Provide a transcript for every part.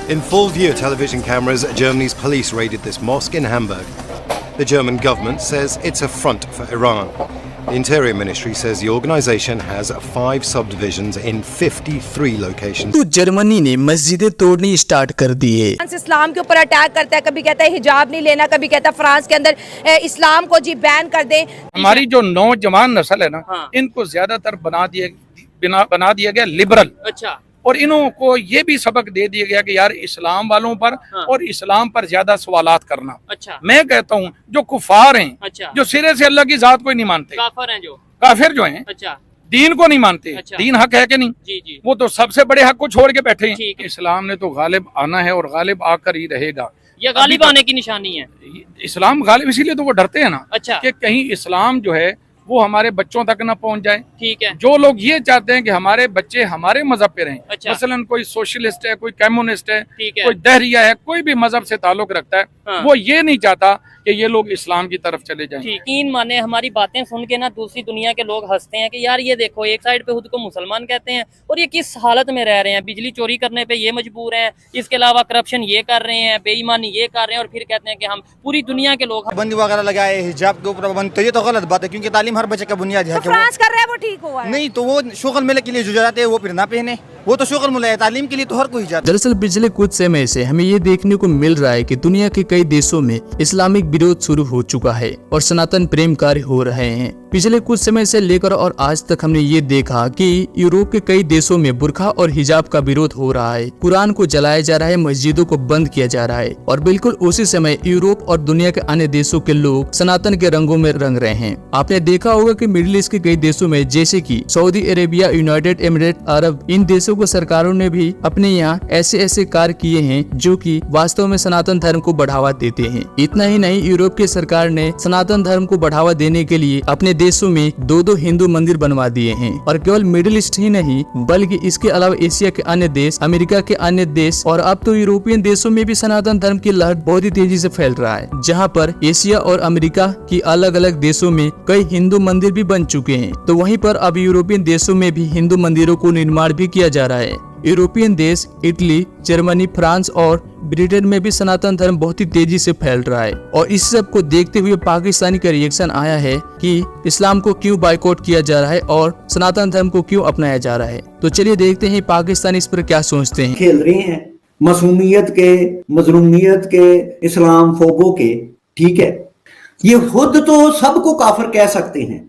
In full view television cameras, Germany's police raided this mosque in Hamburg. The German government says it's a front for Iran. The Interior Ministry says the organization has 5 subdivisions in 53 locations. तो Germany ने मस्जिदें तोड़नी start कर दी है। France इस्लाम के ऊपर attack करता है, कभी कहता है हिजाब नहीं लेना, कभी कहता है फ्रांस के अंदर इस्लाम को जी बैन कर दें। हमारी जो नौजवान नस्ल है ना, इनको ज्यादातर बना दिया गया लिबरल। अच्छा। और इनको ये भी सबक दे दिया गया कि यार इस्लाम वालों पर और इस्लाम पर ज्यादा सवालात करना। अच्छा। मैं कहता हूँ जो कुफार हैं, अच्छा। जो सिरे से अल्लाह की जात को नहीं मानते, काफिर जो हैं, अच्छा। दीन को नहीं मानते, अच्छा। दीन हक है कि नहीं? जी जी। वो तो सबसे बड़े हक को छोड़ के बैठे हैं। इस्लाम ने तो गालिब आना है और गालिब आकर ही रहेगा। ये गालिब आने की निशानी है। इस्लाम गालिब इसीलिए तो वो डरते हैं ना, अच्छा। कि कहीं इस्लाम जो है वो हमारे बच्चों तक न पहुंच जाए। ठीक है। जो लोग ये चाहते हैं कि हमारे बच्चे हमारे मजहब पे रहें, अच्छा। मसलन कोई सोशलिस्ट है, कोई कम्युनिस्ट है, कोई दहरिया है, कोई भी मजहब से ताल्लुक रखता है, हाँ। वो ये नहीं चाहता कि ये लोग इस्लाम की तरफ चले जाएं। यकीन माने हमारी बातें सुन के ना दूसरी दुनिया के लोग हंसते हैं कि यार ये देखो, एक साइड पे खुद को मुसलमान कहते हैं और ये किस हालत में रह रहे हैं। बिजली चोरी करने पे ये मजबूर हैं, इसके अलावा करप्शन ये कर रहे हैं, बेईमानी ये कर रहे हैं, और फिर कहते हैं कि हम पूरी दुनिया के लोग पाबंदी वगैरह लगाए, हिजाब के ऊपर पाबंदी, तो ये तो गलत बात है, क्योंकि तालीम हर बच्चे का बुनियाद है। फ्रांस कर रहा है वो ठीक हुआ है। नहीं तो वो शुगल मेले के लिए जो जाते हैं वो फिर ना पहने, वो तो शुगल मेला है, तालीम के लिए तो हर कोई जाता है। दरअसल पिछले कुछ समय से हमें ये देखने को मिल रहा है कि दुनिया के कई देशों में इस्लामिक विरोध शुरू हो चुका है और सनातन प्रेम कार्य हो रहे हैं। पिछले कुछ समय से लेकर और आज तक हमने ये देखा कि यूरोप के कई देशों में बुर्का और हिजाब का विरोध हो रहा है, कुरान को जलाया जा रहा है, मस्जिदों को बंद किया जा रहा है, और बिल्कुल उसी समय यूरोप और दुनिया के अन्य देशों के लोग सनातन के रंगों में रंग रहे हैं। आपने देखा होगा कि मिडिल ईस्ट के कई देशों में, जैसे कि सऊदी अरेबिया, यूनाइटेड एमिरेट अरब, इन देशों को सरकारों ने भी अपने यहाँ ऐसे कार्य किए हैं जो कि वास्तव में सनातन धर्म को बढ़ावा देते हैं। इतना ही नहीं, यूरोप की सरकार ने सनातन धर्म को बढ़ावा देने के लिए अपने देशों में 2 हिंदू मंदिर बनवा दिए हैं। और केवल मिडिल ईस्ट ही नहीं बल्कि इसके अलावा एशिया के अन्य देश, अमेरिका के अन्य देश और अब तो यूरोपियन देशों में भी सनातन धर्म की लहर बहुत ही तेजी से फैल रहा है, जहाँ पर एशिया और अमेरिका की अलग अलग देशों में कई हिंदू मंदिर भी बन चुके हैं। तो वहीं पर अब यूरोपियन देशों में भी हिंदू मंदिरों को निर्माण भी किया जा रहा है। यूरोपियन देश इटली, जर्मनी, फ्रांस और ब्रिटेन में भी सनातन धर्म बहुत ही तेजी से फैल रहा है। और इस सब को देखते हुए पाकिस्तानी का रिएक्शन आया है कि इस्लाम को क्यों बाइकआउट किया जा रहा है और सनातन धर्म को क्यों अपनाया जा रहा है। तो चलिए देखते हैं पाकिस्तान इस पर क्या सोचते हैं। खेल रहे हैं मासूमियत के, मजलूमियत के, इस्लाम फोबो के। ठीक है, ये खुद तो सबको काफिर कह सकते हैं,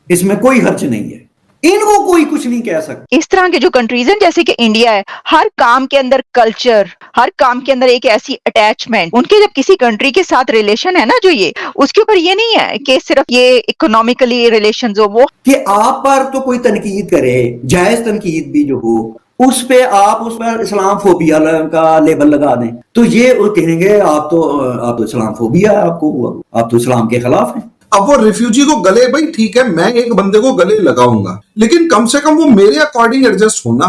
इसमें कोई हर्ज नहीं है, इनको कोई कुछ नहीं कह सकता। इस तरह के जो कंट्रीज हैं जैसे कि इंडिया है, हर काम के अंदर कल्चर, हर काम के अंदर एक ऐसी अटैचमेंट, उनके जब किसी कंट्री के साथ रिलेशन है ना, जो ये उसके ऊपर ये नहीं है कि सिर्फ ये इकोनॉमिकली रिलेशंस हो, वो कि आप पर तो कोई तनकीद करे, जायज तनकीद भी जो हो, उस पे आप उस पर इस्लाम फोबिया का लेबल लगा दें, तो ये वो कहेंगे आप तो इस्लाम फोबिया आपको हुआ, आप तो इस्लाम के खिलाफ हैं। अब वो रिफ्यूजी को गले, भाई ठीक है मैं एक बंदे को गले लगाऊंगा, लेकिन कम से कम वो मेरे अकॉर्डिंग एडजस्ट होना।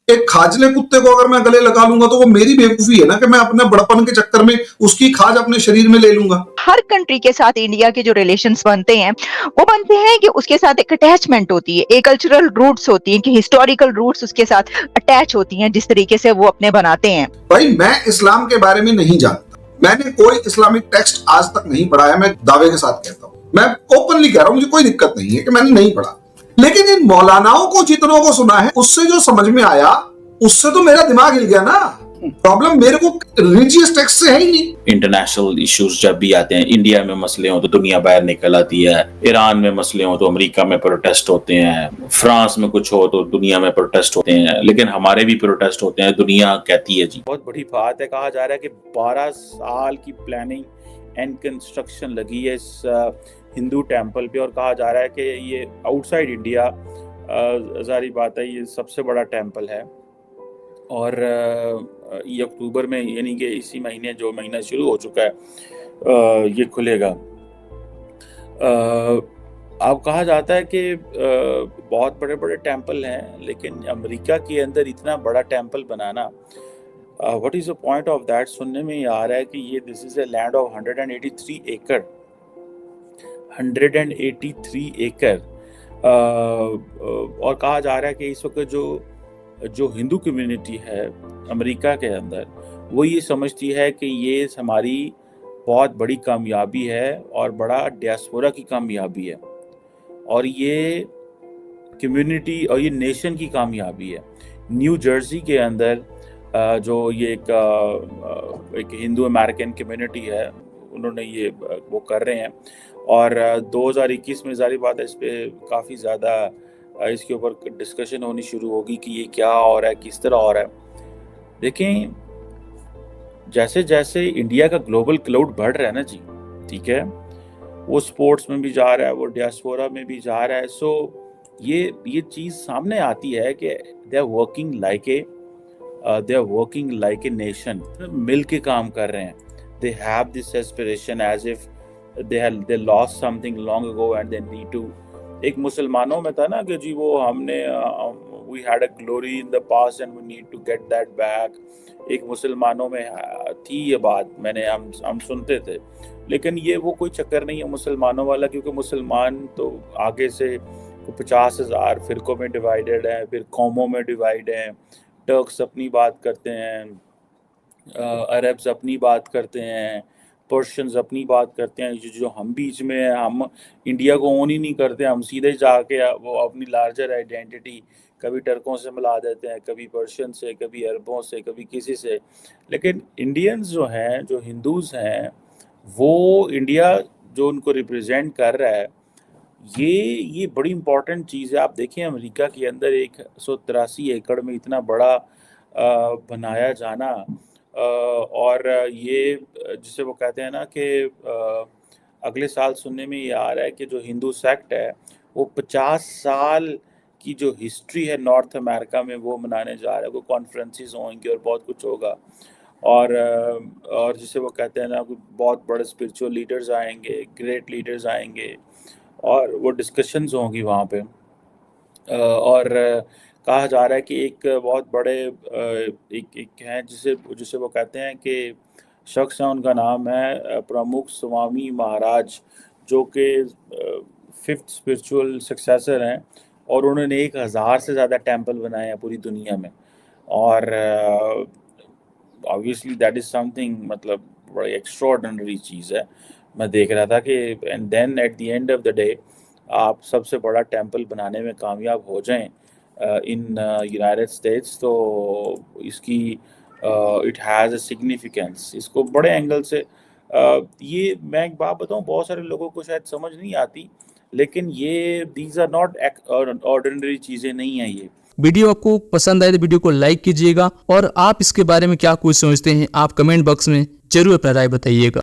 एक खाजले कुत्ते को अगर मैं गले लगा लूंगा तो वो मेरी बेवकूफी है ना कि मैं अपने बड़पन के चक्कर में उसकी खाज अपने शरीर में ले लूंगा। हर कंट्री के साथ इंडिया के जो रिलेशंस बनते हैं वो बनते हैं कि उसके साथ एक अटैचमेंट होती है, एक कल्चरल रूट्स होती हैं, कि हिस्टोरिकल रूट्स उसके साथ अटैच होती हैं, जिस तरीके से वो अपने बनाते हैं। भाई मैं इस्लाम के बारे में नहीं जानता, मैंने कोई इस्लामिक टेक्स्ट आज तक नहीं पढ़ा है, मैं दावे के साथ कहता हूँ, मैं ओपनली कह रहा हूं, मुझे कोई दिक्कत नहीं है कि मैंने नहीं पढ़ा, लेकिन इन मौलानाओं को जितनों को सुना है उससे जो समझ में आया उससे तो मेरा दिमाग हिल गया ना। प्रॉब्लम मेरे को रिलीजियस टेक्स्ट से है ही नहीं। इंटरनेशनल इश्यूज जब भी आते हैं, इंडिया में मसले हो तो दुनिया बाहर निकल आती है, ईरान में मसले हो तो अमेरिका में प्रोटेस्ट होते हैं, फ्रांस में कुछ हो तो दुनिया में प्रोटेस्ट होते हैं, लेकिन हमारे भी प्रोटेस्ट होते हैं, दुनिया कहती है जी। बहुत बड़ी बात है, कहा जा रहा है कि 12 साल की प्लानिंग एंड कंस्ट्रक्शन लगी है इस हिंदू टेम्पल पे, और कहा जा रहा है कि ये आउटसाइड इंडिया, जारी बात है, ये सबसे बड़ा टेम्पल है, और ये अक्टूबर में, यानी कि इसी महीने, जो महीना शुरू हो चुका है, ये खुलेगा। अब कहा जाता है कि बहुत बड़े बड़े टेम्पल हैं, लेकिन अमेरिका के अंदर इतना बड़ा temple banana, what is the point of that? सुनने में ये आ रहा है कि ये this is a land of 183 एकड़, 183 एकड़, और कहा जा रहा है कि इस वक्त जो जो हिंदू कम्युनिटी है अमेरिका के अंदर, वो ये समझती है कि ये हमारी बहुत बड़ी कामयाबी है और बड़ा डियास्पोरा की कामयाबी है, और ये कम्युनिटी और ये नेशन की कामयाबी है। न्यू जर्सी के अंदर जो ये एक हिंदू अमेरिकन कम्युनिटी है, उन्होंने ये वो कर रहे हैं, और 2021 में जारी बात है इस पे काफ़ी ज़्यादा इसके ऊपर डिस्कशन होनी शुरू होगी कि ये क्या हो रहा है, किस तरह हो रहा है। देखें, जैसे जैसे इंडिया का ग्लोबल क्लाउड बढ़ रहा है ना जी, ठीक है, वो स्पोर्ट्स में भी जा रहा है, वो डियास्पोरा में भी जा रहा है, सो ये चीज़ सामने आती है कि they are working like a nation, मिल के काम कर रहे हैं। They have this aspiration as if they lost something long ago and they need to. एक मुसलमानों में था ना कि जी वो हमने we had a glory in the past and we need to get that back. एक मुसलमानों में थी ये बात, हम सुनते थे, लेकिन ये वो कोई चक्कर नहीं है मुसलमानों वाला, क्योंकि मुसलमान तो आगे से 50,000 फिरकों में डिवाइडेड है, फिर कौमों में डिवाइड हैं। टर्क्स अपनी बात करते हैं, अरब्स अपनी बात करते हैं, पर्शियंस अपनी बात करते हैं, जो हम बीच में हैं, हम इंडिया को ओन ही नहीं करते, हम सीधे जाके वो अपनी लार्जर आइडेंटिटी कभी टर्कों से मिला देते हैं, कभी पर्शियन से, कभी अरबों से, कभी किसी से। लेकिन इंडियंस जो हैं, जो हिंदूज़ हैं, वो इंडिया जो उनको रिप्रेजेंट कर रहा है, ये बड़ी इम्पॉर्टेंट चीज़ है। आप देखें अमेरिका के अंदर 183 एकड़ में इतना बड़ा बनाया जाना, और ये जिसे वो कहते हैं ना कि अगले साल सुनने में ये आ रहा है कि जो हिंदू सेक्ट है वो 50 साल की जो हिस्ट्री है नॉर्थ अमेरिका में वो मनाने जा रहा है। वो कॉन्फ्रेंसेस होंगी और बहुत कुछ होगा, और जिसे वो कहते हैं ना, बहुत बड़े स्पिरिचुअल लीडर्स आएंगे, ग्रेट लीडर्स आएंगे, और वो डिस्कशंस होंगी वहाँ पे। और कहा जा रहा है कि एक बहुत बड़े एक हैं जिसे वो कहते हैं कि शख्स है, उनका नाम है प्रमुख स्वामी महाराज, जो कि 5th स्पिरिचुअल सक्सेसर हैं, और उन्होंने 1000 से ज़्यादा टेंपल बनाए हैं पूरी दुनिया में। और ऑब्वियसली दैट इज़ समथिंग, मतलब बड़ी एक्स्ट्राऑर्डिनरी चीज़ है। मैं देख रहा था कि and then at the end of the day आप सबसे बड़ा टेंपल बनाने में कामयाब हो जाएं इन यूनाइटेड स्टेट्स, तो इसकी इट हैज़ अ सिग्निफिकेंस। इसको बड़े एंगल से ये मैं एक बात बताऊं, बहुत सारे लोगों को शायद समझ नहीं आती, लेकिन ये दीज आर नॉट ऑर्डिनरी चीज़ें नहीं हैं। ये वीडियो आपको पसंद आए तो वीडियो को लाइक कीजिएगा, और आप इसके बारे में क्या कुछ सोचते हैं आप कमेंट बॉक्स में जरूर अपना राय बताइएगा।